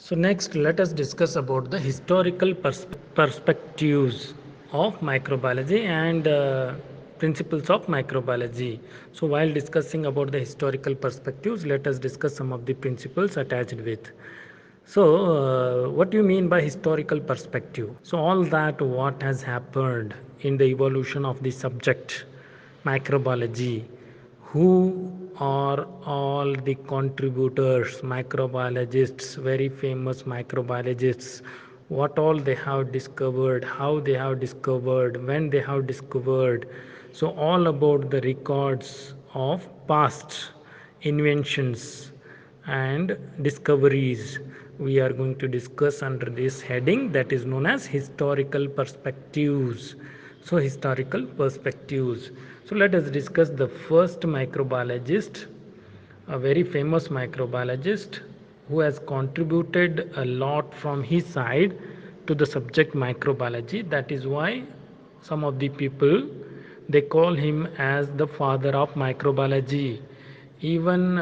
So next, let us discuss about the historical perspectives of microbiology and principles of microbiology. So while discussing about the historical perspectives, let us discuss some of the principles attached with. So, what do you mean by historical perspective? So, all that what has happened in the evolution of the subject, microbiology, who are all the contributors, microbiologists, very famous microbiologists, what all they have discovered, how they have discovered, when they have discovered. So, all about the records of past inventions and discoveries we are going to discuss under this heading that is known as historical perspectives. So historical perspectives, so let us discuss the first microbiologist, a very famous microbiologist who has contributed a lot from his side to the subject microbiology. That is why some of the people they call him as the father of microbiology. Even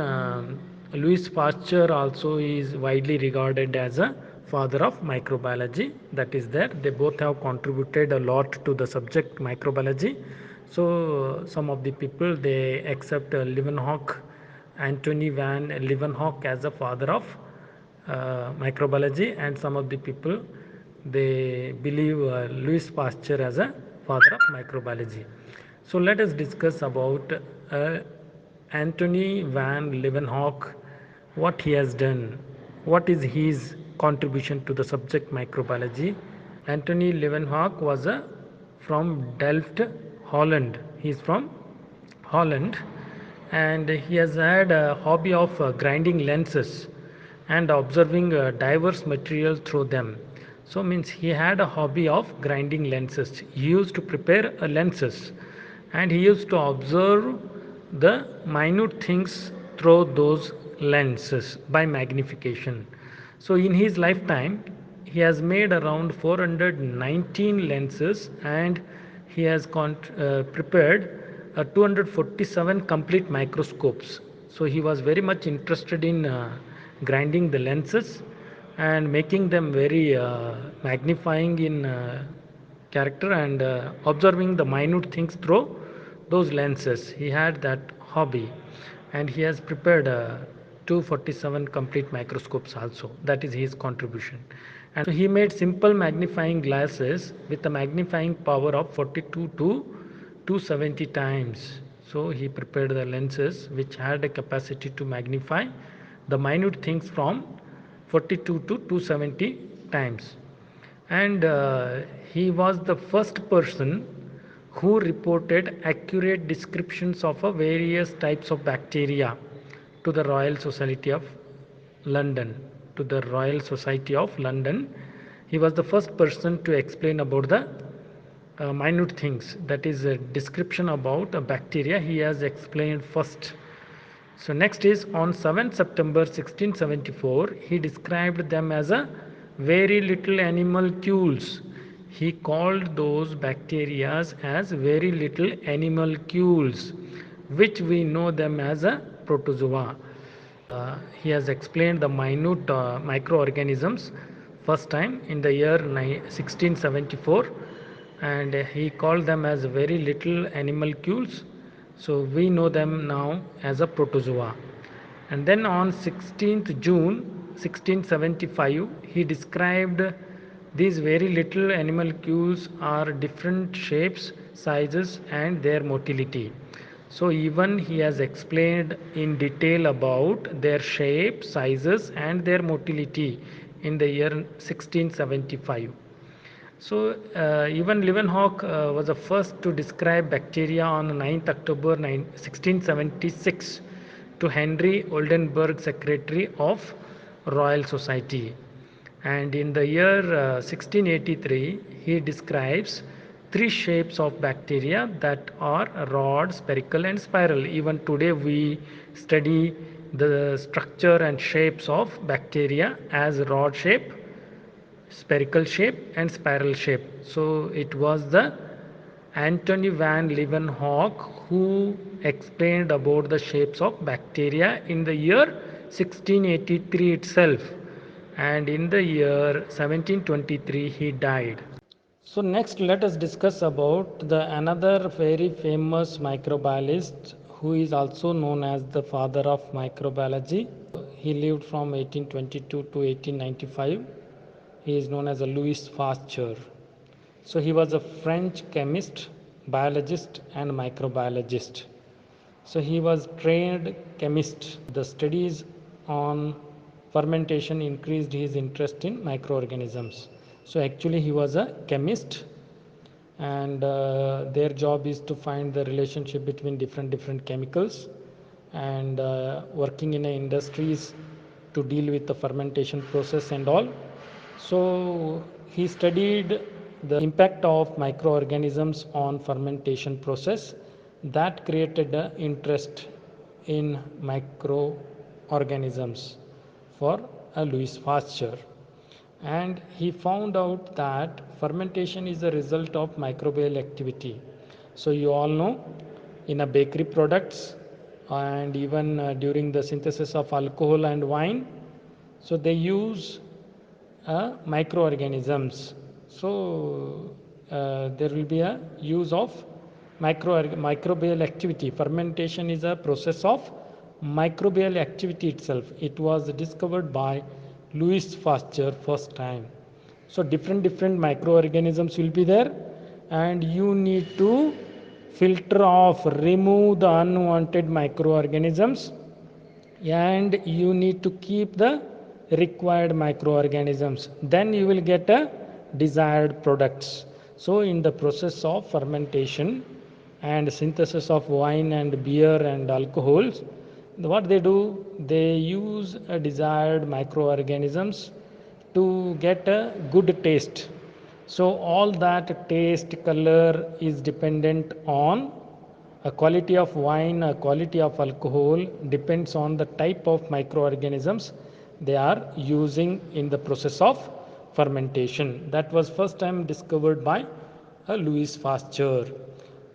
Louis Pasteur also is widely regarded as a father of microbiology. That is there. They both have contributed a lot to the subject microbiology. So some of the people they accept Leeuwenhoek, Anthony van Leeuwenhoek as a father of microbiology, and some of the people they believe Louis Pasteur as a father of microbiology. So let us discuss about Anthony van Leeuwenhoek, what he has done, what is his contribution to the subject microbiology. Anthony Leeuwenhoek was from Delft, Holland. He is from Holland, and he has had a hobby of grinding lenses and observing diverse material through them. So means he had a hobby of grinding lenses. He used to prepare lenses, and he used to observe the minute things through those lenses by magnification. So in his lifetime, he has made around 419 lenses, and he has prepared 247 complete microscopes. So he was very much interested in grinding the lenses and making them very magnifying in character and observing the minute things through those lenses. He had that hobby, and he has prepared 247 complete microscopes also. That is his contribution. And so he made simple magnifying glasses with a magnifying power of 42 to 270 times. So he prepared the lenses which had a capacity to magnify the minute things from 42 to 270 times. And he was the first person who reported accurate descriptions of various types of bacteria to the Royal Society of London. To the Royal Society of London, he was the first person to explain about the minute things. That is a description about a bacteria. He has explained first. So next is on 7th September 1674, he described them as a very little animalcules. He called those bacteria as very little animalcules, which we know them as a protozoa. He has explained the minute microorganisms first time in the year 1674, and he called them as very little animalcules. So we know them now as a protozoa. And then on 16th June 1675, he described these very little animalcules are different shapes, sizes, and their motility. So even he has explained in detail about their shape, sizes, and their motility in the year 1675. So even Leeuwenhoek was the first to describe bacteria on 9th October 1676 to Henry Oldenburg, Secretary of Royal Society. And in the year 1683, he describes three shapes of bacteria that are rod, spherical, and spiral. Even today, we study the structure and shapes of bacteria as rod shape, spherical shape, and spiral shape. So it was the Anthony van Leeuwenhoek who explained about the shapes of bacteria in the year 1683 itself. and in the year 1723 he died. So next let us discuss about the another very famous microbiologist who is also known as the father of microbiology. He lived from 1822 to 1895. He is known as a Louis Pasteur. So he was a French chemist, biologist and microbiologist. So he was trained chemist. The studies on fermentation increased his interest in microorganisms. So actually he was a chemist, and their job is to find the relationship between different chemicals, and working in industries to deal with the fermentation process and all. So he studied the impact of microorganisms on fermentation process. That created an interest in microorganisms for Louis Pasteur, and he found out that fermentation is a result of microbial activity. So you all know, in a bakery products, and even during the synthesis of alcohol and wine, so they use microorganisms. So there will be a use of microbial activity. Fermentation is a process of microbial activity itself. It was discovered by Louis Pasteur first time. So different microorganisms will be there, and you need to filter off, remove the unwanted microorganisms, and you need to keep the required microorganisms, then you will get a desired products. So in the process of fermentation and synthesis of wine and beer and alcohols, what they do, they use a desired microorganisms to get a good taste. So all that taste, color is dependent on a quality of wine, a quality of alcohol depends on the type of microorganisms they are using in the process of fermentation. That was first time discovered by Louis Pasteur.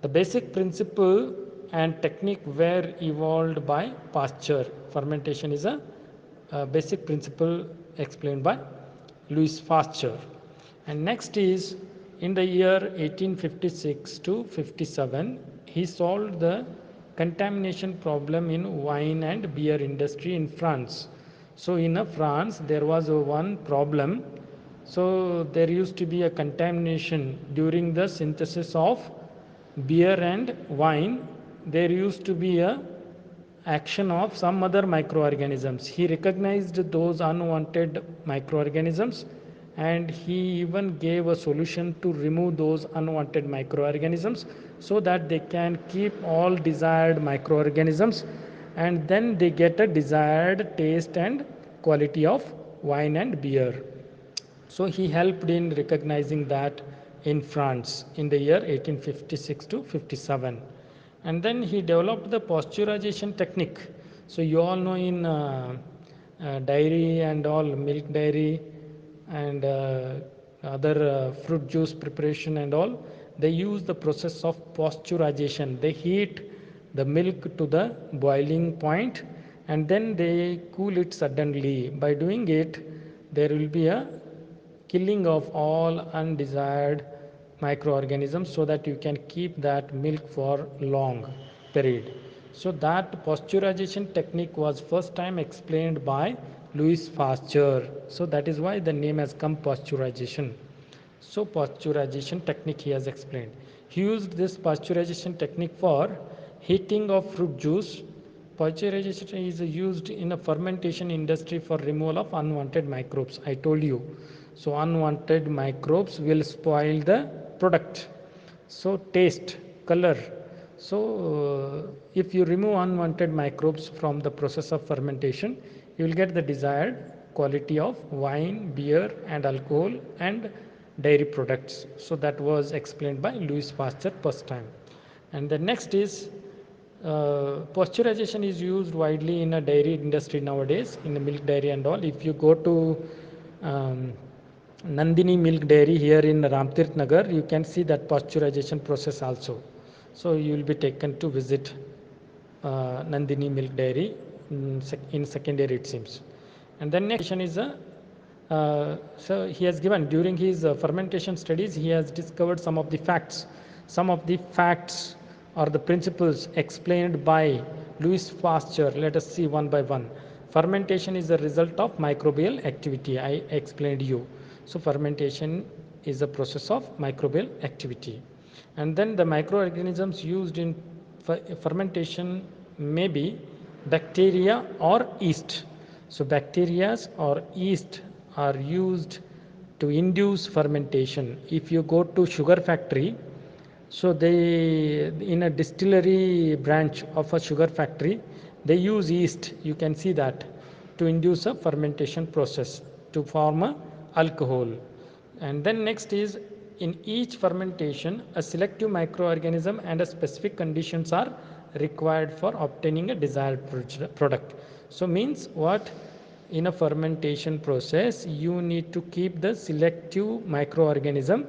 The basic principle and technique were evolved by Pasteur. Fermentation is a basic principle explained by Louis Pasteur. And next is in the year 1856 to 57, he solved the contamination problem in wine and beer industry in France. So in France there was one problem. So there used to be a contamination during the synthesis of beer and wine. There used to be a action of some other microorganisms. He recognized those unwanted microorganisms, and he even gave a solution to remove those unwanted microorganisms so that they can keep all desired microorganisms, and then they get a desired taste and quality of wine and beer. So he helped in recognizing that in France in the year 1856 to 57. And then he developed the pasteurization technique. So you all know in dairy and all, milk dairy and other fruit juice preparation and all, they use the process of pasteurization. They heat the milk to the boiling point, and then they cool it suddenly. By doing it, there will be a killing of all undesired microorganisms so that you can keep that milk for long period. So that pasteurization technique was first time explained by Louis Pasteur. So that is why the name has come pasteurization. So pasteurization technique he has explained. He used this pasteurization technique for heating of fruit juice. Pasteurization is used in a fermentation industry for removal of unwanted microbes. I told you. So unwanted microbes will spoil the product. So taste, color. So if you remove unwanted microbes from the process of fermentation, you will get the desired quality of wine, beer and alcohol and dairy products. So that was explained by Louis Pasteur first time. And the next is pasteurization is used widely in a dairy industry nowadays, in the milk dairy and all. If you go to um, Nandini Milk Dairy here in Ramtirth Nagar, you can see that pasteurization process also. So you will be taken to visit Nandini Milk Dairy in second year it seems. And then next is a So he has given during his fermentation studies, he has discovered some of the facts. Some of the facts or the principles explained by Louis Pasteur. Let us see one by one. Fermentation is the result of microbial activity. I explained you. So fermentation is a process of microbial activity. And then the microorganisms used in fermentation may be bacteria or yeast. So bacteria or yeast are used to induce fermentation. If you go to sugar factory, so they in a distillery branch of a sugar factory, they use yeast. You can see that to induce a fermentation process to form a alcohol. And then next is in each fermentation, a selective microorganism and a specific conditions are required for obtaining a desired product. So means what? In a fermentation process, you need to keep the selective microorganism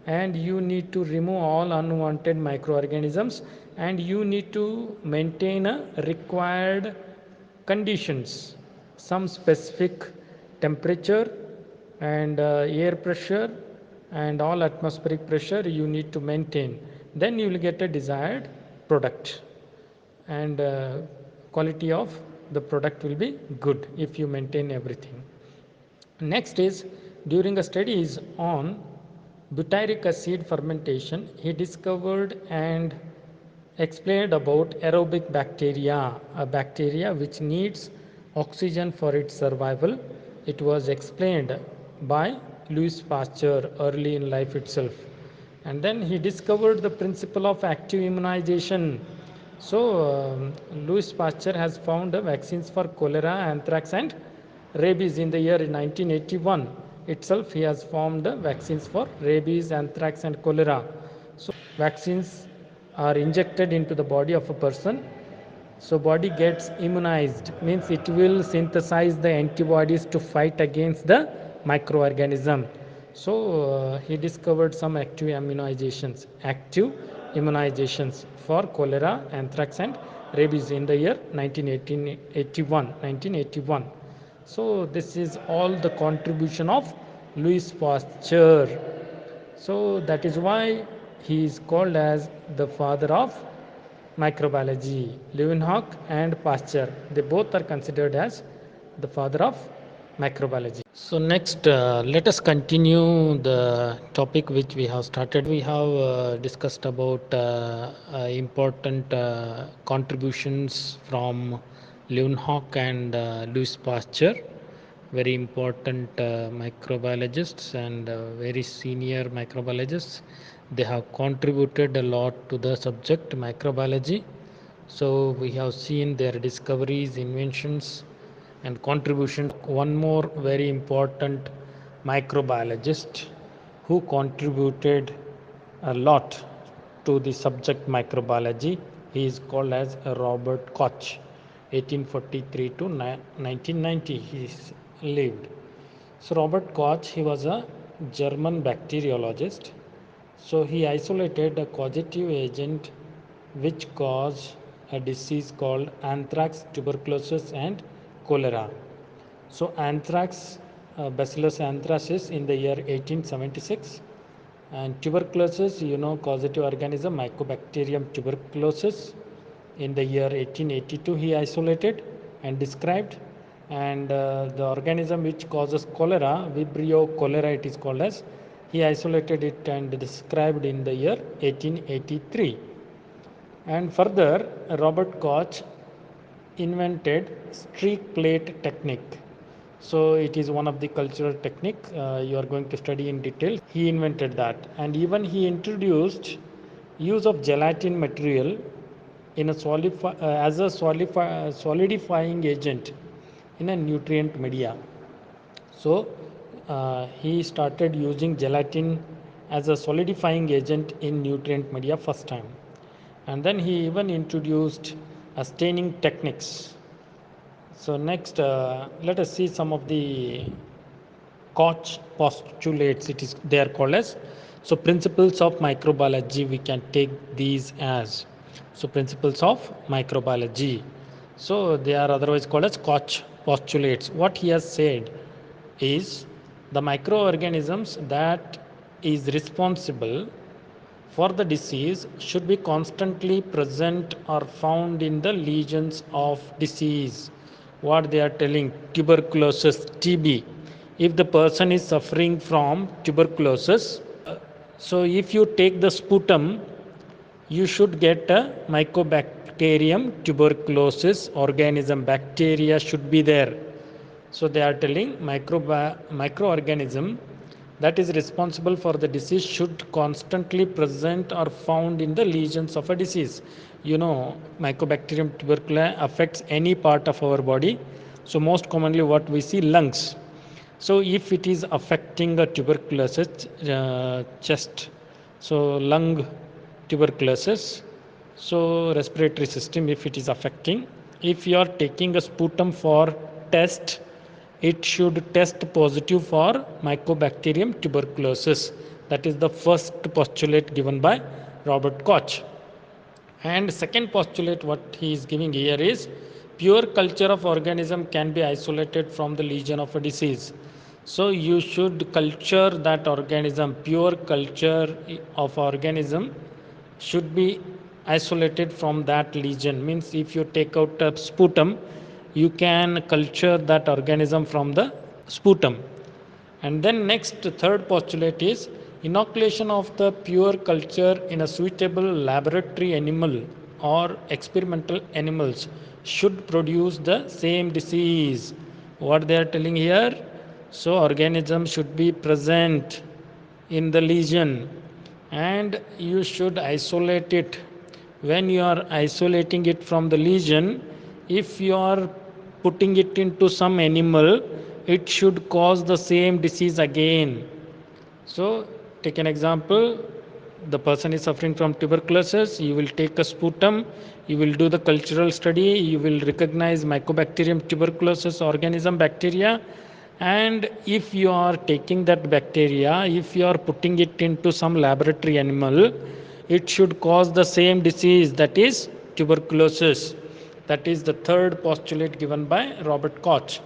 and you need to remove all unwanted microorganisms and you need to maintain a required conditions, some specific temperature and air pressure and all atmospheric pressure you need to maintain, then you will get a desired product and quality of the product will be good if you maintain everything. Next is during a studies on butyric acid fermentation, he discovered and explained about aerobic bacteria, a bacteria which needs oxygen for its survival. It was explained by Louis Pasteur early in life itself. And then he discovered the principle of active immunization. So, Louis Pasteur has found vaccines for cholera, anthrax, and rabies in the year 1981. Itself, he has formed vaccines for rabies, anthrax, and cholera. So, vaccines are injected into the body of a person, so body gets immunized, means it will synthesize the antibodies to fight against the microorganism. So he discovered some active immunizations for cholera, anthrax, and rabies in the year 1981. So this is all the contribution of Louis Pasteur. So that is why he is called as the father of microbiology. Leeuwenhoek and Pasteur, they both are considered as the father of microbiology. So next, let us continue the topic which we have started. We have discussed about important contributions from Leeuwenhoek and Louis Pasteur, very important microbiologists and very senior microbiologists. They have contributed a lot to the subject microbiology. So we have seen their discoveries, inventions, and contribution. One more very important microbiologist who contributed a lot to the subject microbiology. He is called as Robert Koch. 1843 to 1990 he lived. So Robert Koch, he was a German bacteriologist. So he isolated a causative agent which caused a disease called anthrax, tuberculosis, and cholera. So anthrax, Bacillus anthracis in the year 1876, and tuberculosis, causative organism Mycobacterium tuberculosis in the year 1882 he isolated and described, and the organism which causes cholera, Vibrio cholera it is called as, he isolated it and described in the year 1883. And further, Robert Koch invented streak plate technique. So it is one of the cultural technique you are going to study in detail. He invented that, and even he introduced use of gelatin material in a as a solidifying agent in a nutrient media. So he started using gelatin as a solidifying agent in nutrient media first time, and then he even introduced staining techniques. So next, let us see some of the Koch postulates. It is they are called as, so principles of microbiology. We can take these as, so principles of microbiology. So they are otherwise called as Koch postulates. What he has said is The microorganisms that is responsible for the disease should be constantly present or found in the lesions of disease. What they are telling, tuberculosis, TB. If the person is suffering from tuberculosis, so if you take the sputum, you should get a Mycobacterium tuberculosis organism. Bacteria should be there. So they are telling microorganism that is responsible for the disease should constantly present or found in the lesions of a disease. You know, Mycobacterium tuberculosis affects any part of our body. So most commonly what we see, lungs. So if it is affecting a tuberculosis chest, so lung tuberculosis, so respiratory system if it is affecting, if you are taking a sputum for test, it should test positive for Mycobacterium tuberculosis. That is the first postulate given by Robert Koch. And second postulate what he is giving here is pure culture of organism can be isolated from the lesion of a disease. So you should culture that organism. Pure culture of organism should be isolated from that lesion. Means if you take out a sputum, you can culture that organism from the sputum. And then next third postulate is inoculation of the pure culture in a suitable laboratory animal or experimental animals should produce the same disease. What they are telling here? So organism should be present in the lesion and you should isolate it. When you are isolating it from the lesion, if you are putting it into some animal, it should cause the same disease again. So take an example, the person is suffering from tuberculosis, you will take a sputum, you will do the cultural study, you will recognize Mycobacterium tuberculosis organism bacteria, and if you are taking that bacteria, if you are putting it into some laboratory animal, it should cause the same disease, that is tuberculosis. That is the third postulate given by Robert Koch.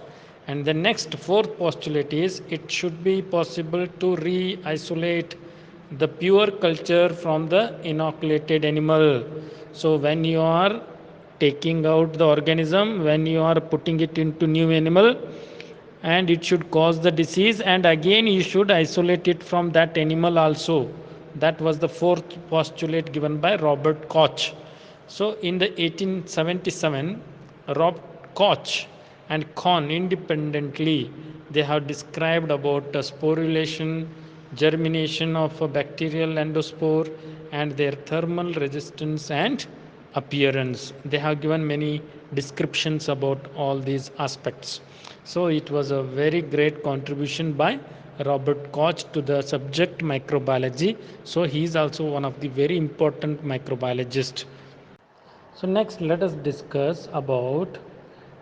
And the next fourth postulate is it should be possible to re-isolate the pure culture from the inoculated animal. So when you are taking out the organism, when you are putting it into new animal, and it should cause the disease, and again you should isolate it from that animal also. That was the fourth postulate given by Robert Koch. So in the 1877, Robert Koch and Kohn independently they have described about sporulation, germination of a bacterial endospore, and their thermal resistance and appearance. They have given many descriptions about all these aspects. So it was a very great contribution by Robert Koch to the subject microbiology. So he is also one of the very important microbiologists. So next let us discuss about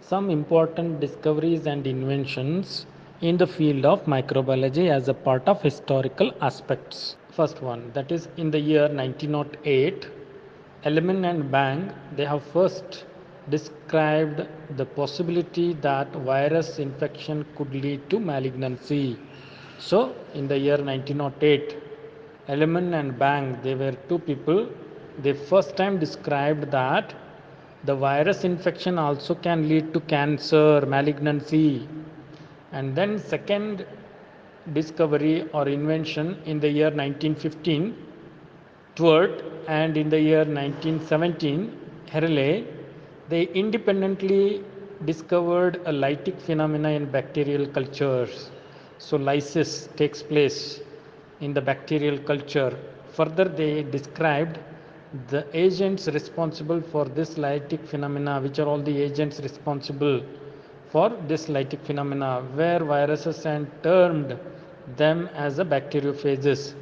some important discoveries and inventions in the field of microbiology as a part of historical aspects. First one, that is in the year 1908, Elman and Bang they have first described the possibility that virus infection could lead to malignancy. So in the year 1908, Elman and Bang they were two people. They first time described that the virus infection also can lead to cancer, malignancy. And then second discovery or invention in the year 1915, Twert, and in the year 1917, Herle, they independently discovered a lytic phenomena in bacterial cultures. So lysis takes place in the bacterial culture. Further, they described the agents responsible for this lytic phenomena, which are all the agents responsible for this lytic phenomena, where viruses, and termed them as a bacteriophages,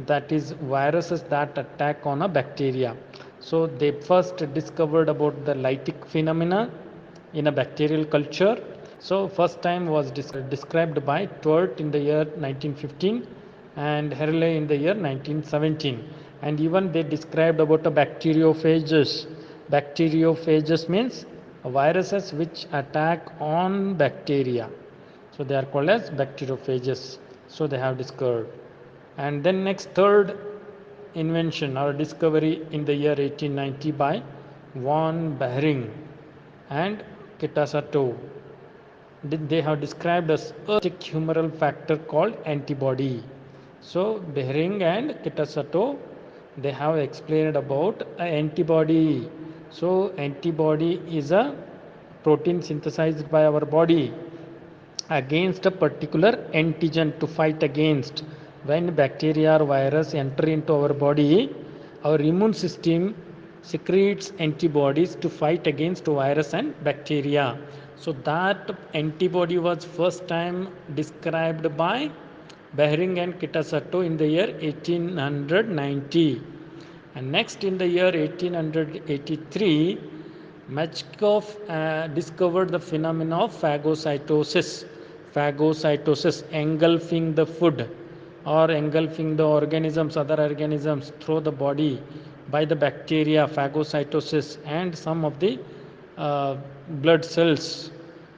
that is viruses that attack on a bacteria. So they first discovered about the lytic phenomena in a bacterial culture. So first time was described by Twert in the year 1915 and Herle in the year 1917. And even they described about a bacteriophages. Bacteriophages means viruses which attack on bacteria. So they are called as bacteriophages. So they have discovered. And then next third invention or discovery in the year 1890 by von Behring and Kitasato. They have described as a humoral factor called antibody. So Behring and Kitasato, they have explained about an antibody. So antibody is a protein synthesized by our body against a particular antigen to fight against. When bacteria or virus enter into our body, our immune system secretes antibodies to fight against virus and bacteria. So that antibody was first time described by Behring and Kitasato in the year 1890. And next in the year 1883, Machkov discovered the phenomena of phagocytosis. Phagocytosis, engulfing the food or engulfing the organisms, other organisms through the body by the bacteria, phagocytosis, and some of the blood cells.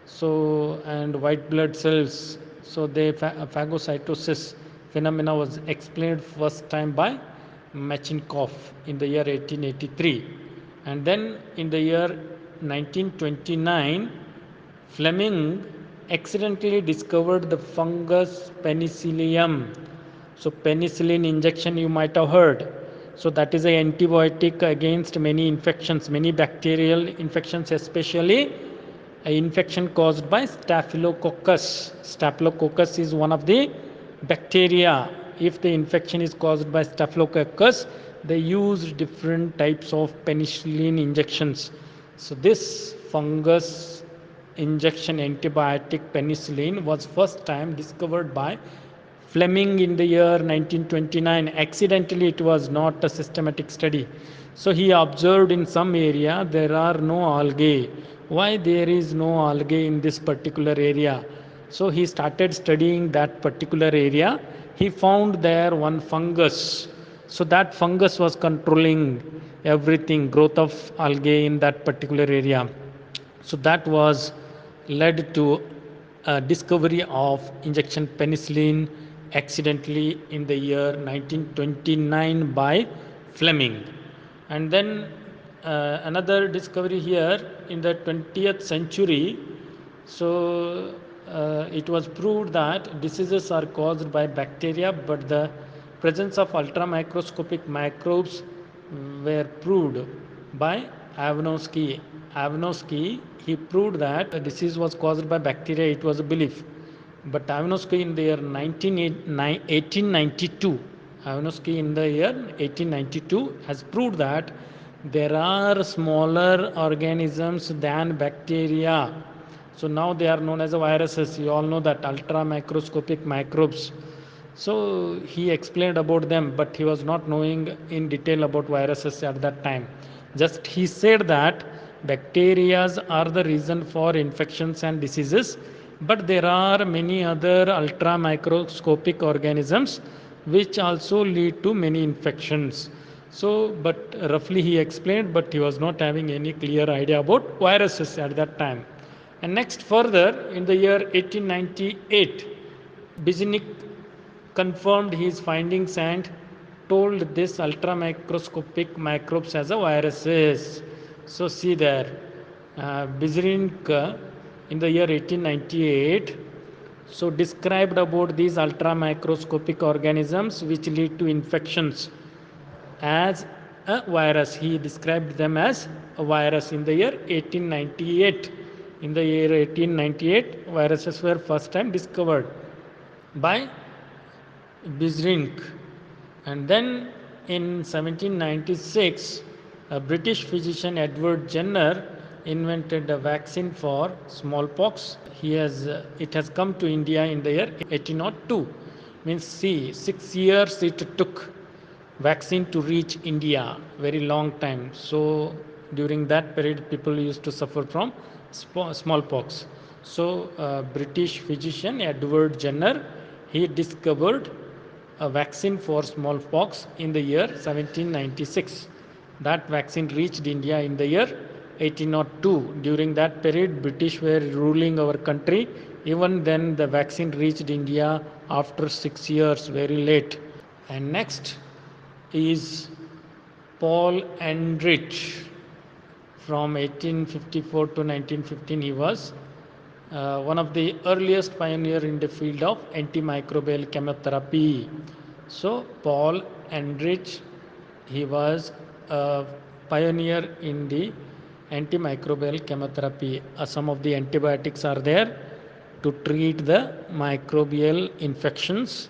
So, and white blood cells. So, the phagocytosis phenomena was explained first time by Machinkov in the year 1883. And then in the year 1929, Fleming accidentally discovered the fungus penicillium. So penicillin injection you might have heard. So that is an antibiotic against many infections, many bacterial infections, especially an infection caused by staphylococcus. Staphylococcus is one of the bacteria. If the infection is caused by staphylococcus, they use different types of penicillin injections. So this fungus injection antibiotic penicillin was first time discovered by Fleming in the year 1929. Accidentally, it was not a systematic study. So he observed in some area there are no algae. Why there is no algae in this particular area? So he started studying that particular area. He found there one fungus. So that fungus was controlling everything, growth of algae in that particular area. So that was led to a discovery of injection penicillin accidentally in the year 1929 by Fleming. And then another discovery here in the 20th century. So it was proved that diseases are caused by bacteria, but the presence of ultramicroscopic microbes were proved by Avnosky. Avnosky, he proved that a disease was caused by bacteria. It was a belief. But Avnosky in the year 1892, Avnosky in the year 1892 has proved that there are smaller organisms than bacteria. So now they are known as viruses. You all know that ultra microscopic microbes. So he explained about them, but he was not knowing in detail about viruses at that time. Just he said that bacteria are the reason for infections and diseases, but there are many other ultra microscopic organisms which also lead to many infections. So, but roughly he explained, but he was not having any clear idea about viruses at that time. And next, further, in the year 1898, Biznik confirmed his findings and told this ultramicroscopic microbes as a viruses. So see there, Bizrink in the year 1898 so described about these ultramicroscopic organisms which lead to infections as a virus. He described them as a virus in the year 1898. In the year 1898, viruses were first time discovered by Bizrink. And then in 1796, a British physician Edward Jenner invented a vaccine for smallpox. It has come to India in the year 1802. Means see, 6 years it took vaccine to reach India, very long time. So during that period, people used to suffer from smallpox. So British physician Edward Jenner, he discovered a vaccine for smallpox in the year 1796. That vaccine reached India in the year 1802. During that period, British were ruling our country Even then, the vaccine reached India after 6 years, very late. And next is Paul Ehrlich. From 1854 to 1915, he was one of the earliest pioneer in the field of antimicrobial chemotherapy. So Paul Ehrlich, he was a pioneer in the antimicrobial chemotherapy. Some of the antibiotics are there to treat the microbial infections.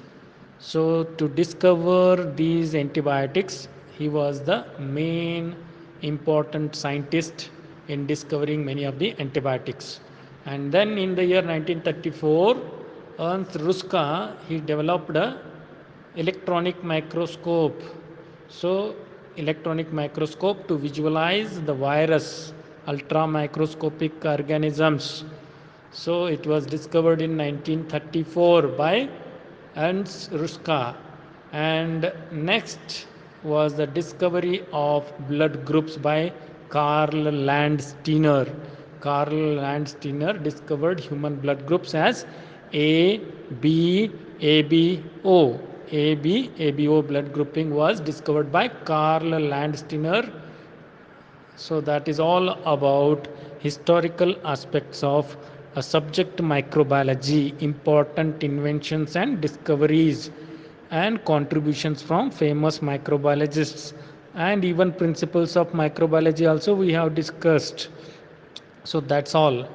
So to discover these antibiotics, he was the main important scientist in discovering many of the antibiotics. And then in the year 1934, Ernst Ruska, he developed a electronic microscope. So electronic microscope to visualize the virus, ultra microscopic organisms. So it was discovered in 1934 by Ernst Ruska. And next was the discovery of blood groups by Karl Landsteiner. Karl Landsteiner discovered human blood groups as A, B, ABO. AB, ABO blood grouping was discovered by Karl Landsteiner. So that is all about historical aspects of a subject microbiology, important inventions and discoveries and contributions from famous microbiologists, and even principles of microbiology also we have discussed. So that's all.